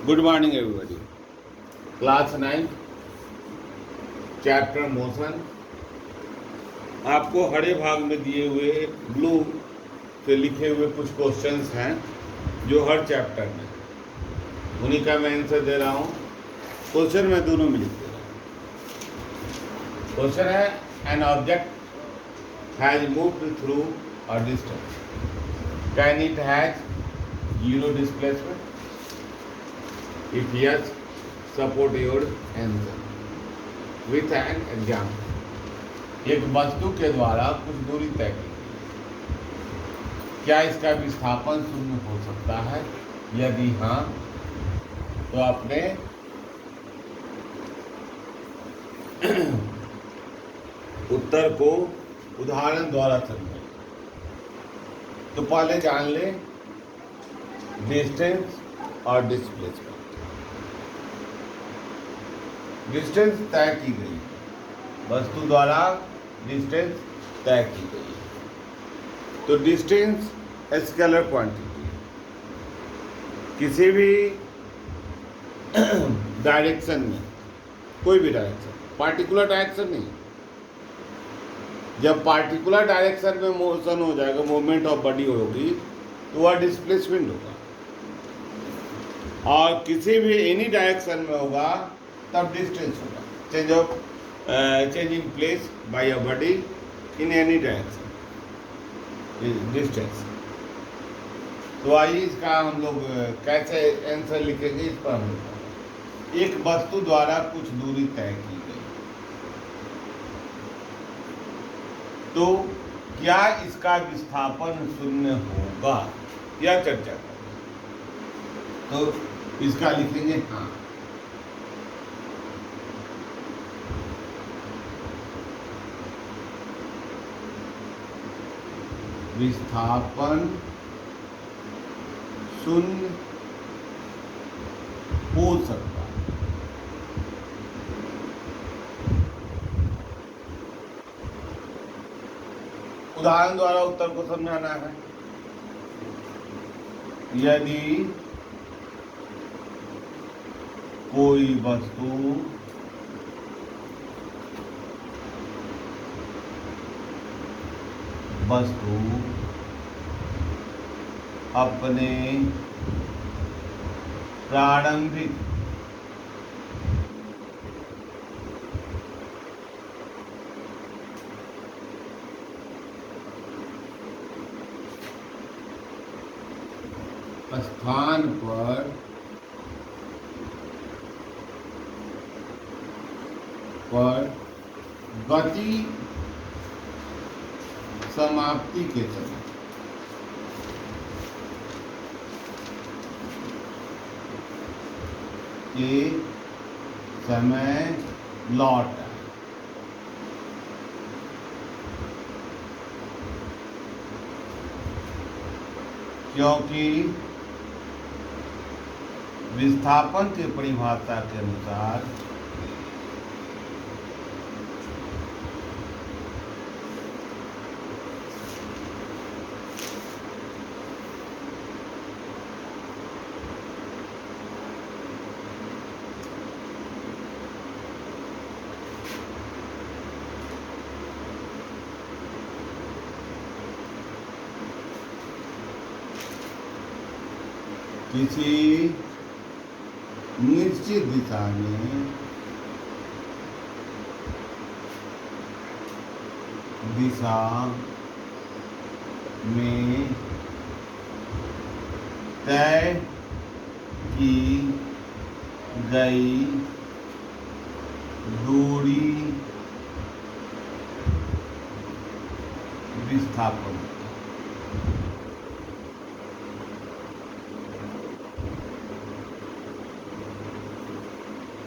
Good morning everybody. Class 9 chapter motion. आपको हरे भाग में दिए हुए ब्लू से लिखे हुए कुछ क्वेश्चंस हैं जो हर चैप्टर में, उन्हीं का मैं आंसर दे रहा हूँ। क्वेश्चन मैं दोनों में लिख दे रहा हूँ। क्वेश्चन है, an object has moved through a distance, can it has zero displacement? If yes, support your answer with an example। एक वस्तु के द्वारा कुछ दूरी तय की गई, क्या इसका विस्थापन शून्य हो सकता है? यदि हाँ, तो आपने उत्तर को उदाहरण द्वारा समझें। तो पहले जान ले डिस्टेंस और डिस्प्लेसमेंट। डिस्टेंस तय की गई, वस्तु द्वारा डिस्टेंस तय की गई। तो डिस्टेंस स्केलर क्वांटिटी, किसी भी डायरेक्शन में, कोई भी डायरेक्शन, पार्टिकुलर डायरेक्शन नहीं। जब पार्टिकुलर डायरेक्शन में मोशन हो जाएगा, मूवमेंट ऑफ बॉडी होगी, तो वह डिस्प्लेसमेंट होगा। और किसी भी एनी डायरेक्शन में होगा तब डिस्टेंस होगा, change in place by a body in any direction, distance. तो आइए इसका हम लोग कैसे आंसर लिखेंगे, इस पर हम लोग एक वस्तु द्वारा कुछ दूरी तय की गई, तो क्या इसका विस्थापन शून्य होगा, यह चर्चा करें। तो इसका लिखेंगे हाँ। विस्थापन शून्य हो सकता है। उदाहरण द्वारा उत्तर को समझाना है। यदि कोई वस्तु अपने प्रारंभिक स्थान पर गति समाप्ति के समय लौट आए, क्योंकि विस्थापन की परिभाषा के अनुसार किसी निश्चित दिशा में तय की गई दूरी विस्थापन।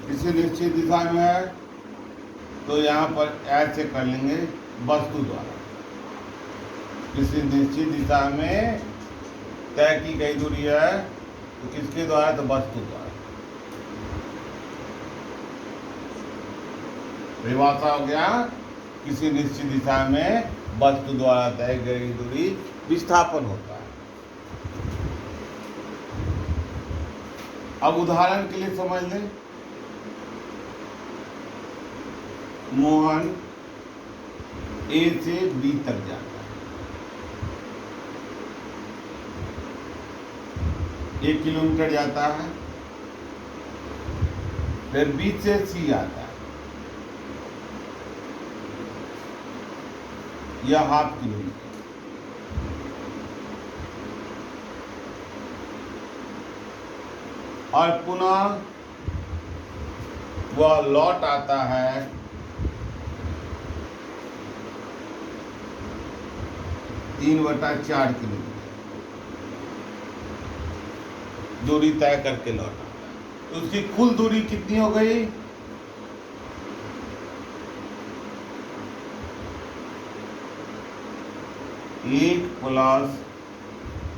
किसी निश्चित दिशा में है तो यहाँ पर ऐसे कर लेंगे, वस्तु द्वारा किसी निश्चित दिशा में तय की गई दूरी है, तो किसके द्वारा? तो वस्तु द्वारा। परिभाषा हो गया, किसी निश्चित दिशा में वस्तु द्वारा तय की गई दूरी विस्थापन होता है। अब उदाहरण के लिए समझ लें, मोहन ए से बी तक जाता है, 1 किलोमीटर जाता है, फिर बी से सी आता है, यह 1/2 किलोमीटर, और पुनः वह लौट आता है 3/4 किलोमीटर दूरी तय करके लौट आता है। तो उसकी कुल दूरी कितनी हो गई? 1 +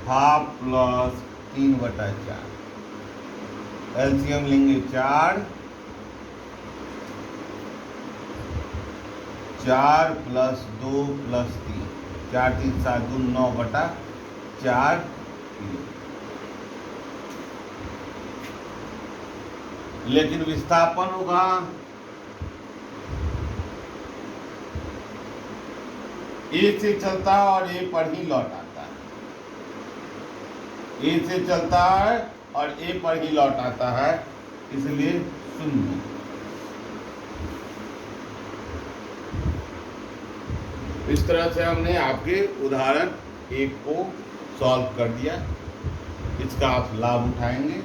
1/2 + 3/4, एलसीएम लेंगे 4 + 2 + 3, 4 3 7 2 9/4 किलोमीटर। लेकिन विस्थापन होगा ए से चलता है और ए पर ही लौट आता है, ए से चलता है और ए पर ही लौट आता है, इसलिए 0। इस तरह से हमने आपके उदाहरण 1 को सॉल्व कर दिया। इसका आप लाभ उठाएंगे।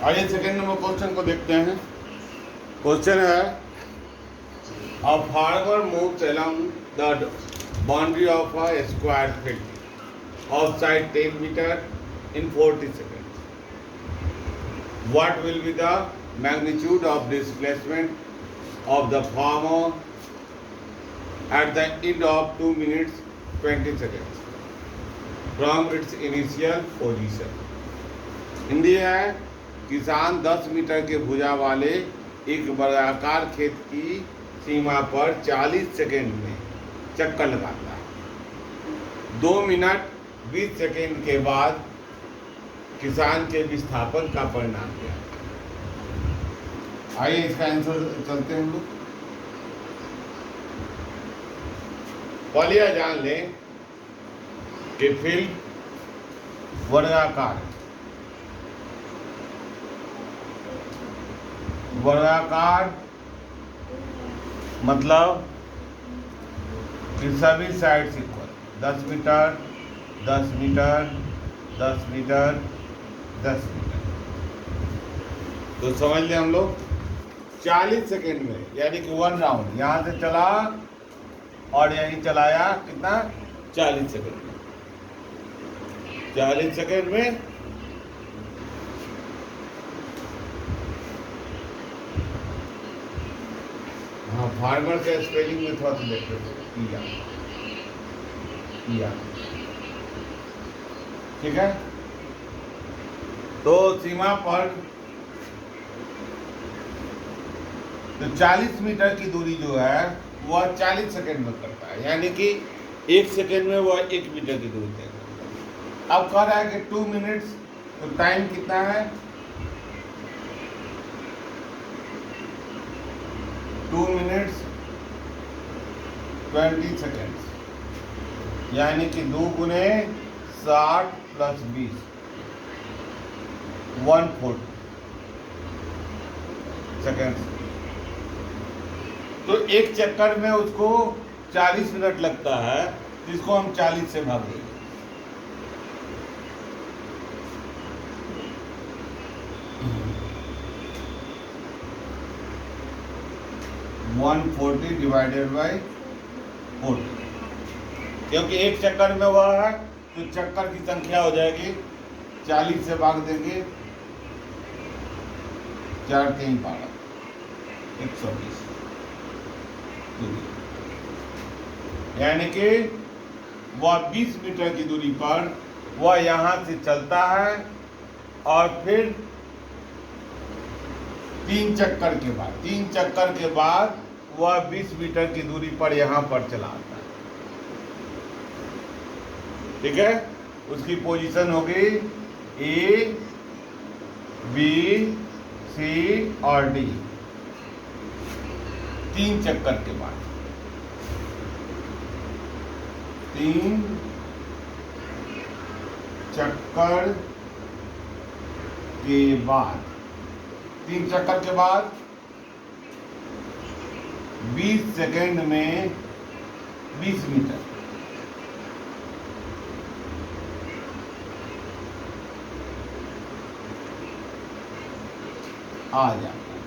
आइए सेकेंड नंबर क्वेश्चन को देखते हैं। क्वेश्चन है, a farmer moves along the boundary of a square field of side 10 metre in 40 seconds. What will be the magnitude of displacement of the farmer at the end of 2 minutes 20 seconds from its initial position? Hindi है, किसान 10 metre के भुजा वाले एक वर्गाकार खेत की सीमा पर 40 सेकेंड में चक्कर लगाता है। 2 मिनट 20 सेकेंड के बाद किसान के विस्थापन का परिणाम क्या है? आइए इसका आंसर चलते हैं हम लोग। पहले यह जान लें कि फील्ड वर्गाकार मतलब कि सभी side equal, 10 metre 10 metre 10 metre 10 metre. तो समझ लें हम लोग 40 सेकेंड में, यानी कि 1 राउंड यहाँ से चला और यहीं चलाया, कितना? 40 सेकेंड में। 40 सेकेंड में हाँ, फार्मर के स्पेलिंग में थोड़ा सा देखते किया, ठीक है। तो सीमा पर तो 40 मीटर की दूरी जो है वह 40 सेकेंड में करता है, यानी कि 1 सेकेंड में वह 1 मीटर की दूरी तय करता है। अब कह रहा है कि 2 मिनट्स, तो टाइम कितना है? 2 मिनट्स 20 सेकेंड्स, यानी कि 2 गुने 60 + 20 140 सेकेंड्स। तो एक चक्कर में उसको 40 मिनट लगता है, जिसको हम 40 से भाग देंगे। (140 / 40), क्योंकि एक चक्कर में वह तो चक्कर की संख्या हो जाएगी 40 से भाग देंगे 4 3 12 120 दूरी, यानी कि वह 20 मीटर की दूरी पर वह यहाँ से चलता है और फिर 3 चक्कर के बाद वह 20 मीटर की दूरी पर यहाँ पर चला आता है। ठीक है, उसकी पोजीशन होगी ए बी सी और डी, 3 चक्कर के बाद, 3 चक्कर के बाद 3 चक्कर के बाद 20 सेकेंड में 20 मीटर, आ जाता है।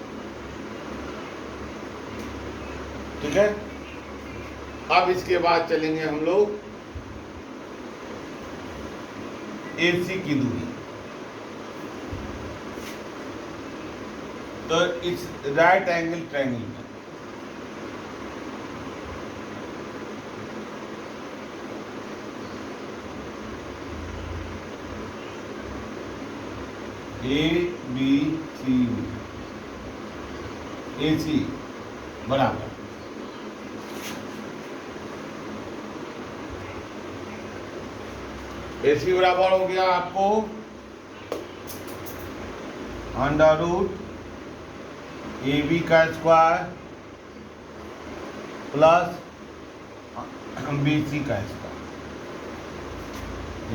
ठीक है, अब इसके बाद चलेंगे हम लोग AC की दूरी। तो इस राइट एंगल ट्रायंगल में AC बराबर AC बराबर हो गया आपको अंडर रूट AB का स्क्वायर प्लस BC का स्क्वायर,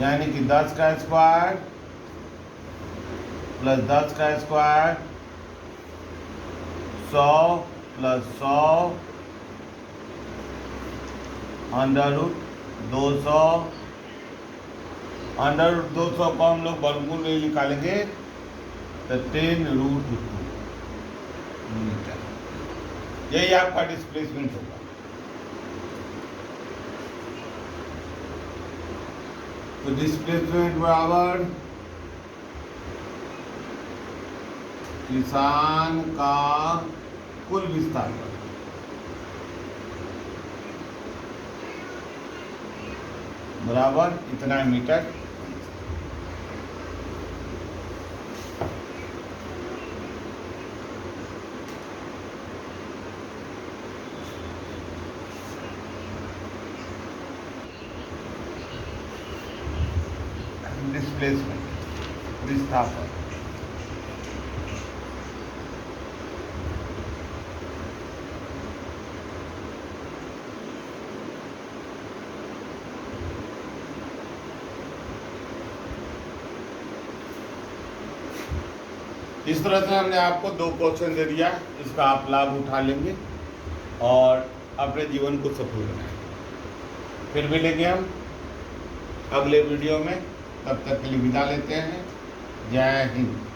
यानी कि 10 का स्क्वायर प्लस 10 का स्क्वायर 100 प्लस 100 अंडर रूट 200, अंडर रूट 200 को हम लोग वर्गमूल में निकालेंगे तो 10√2 मीटर, यही आपका डिस्प्लेसमेंट होगा। तो डिस्प्लेसमेंट बराबर किसान का कुल विस्तार बराबर इतना मीटर। डिस्प्लेसमेंट विस्थापन इस तरह से हमने आपको 2 क्वेश्चन दे दिया, इसका आप लाभ उठा लेंगे और अपने जीवन को सफल बनाएंगे। फिर मिलेंगे हम अगले वीडियो में, तब तक के लिए विदा लेते हैं। जय हिंद।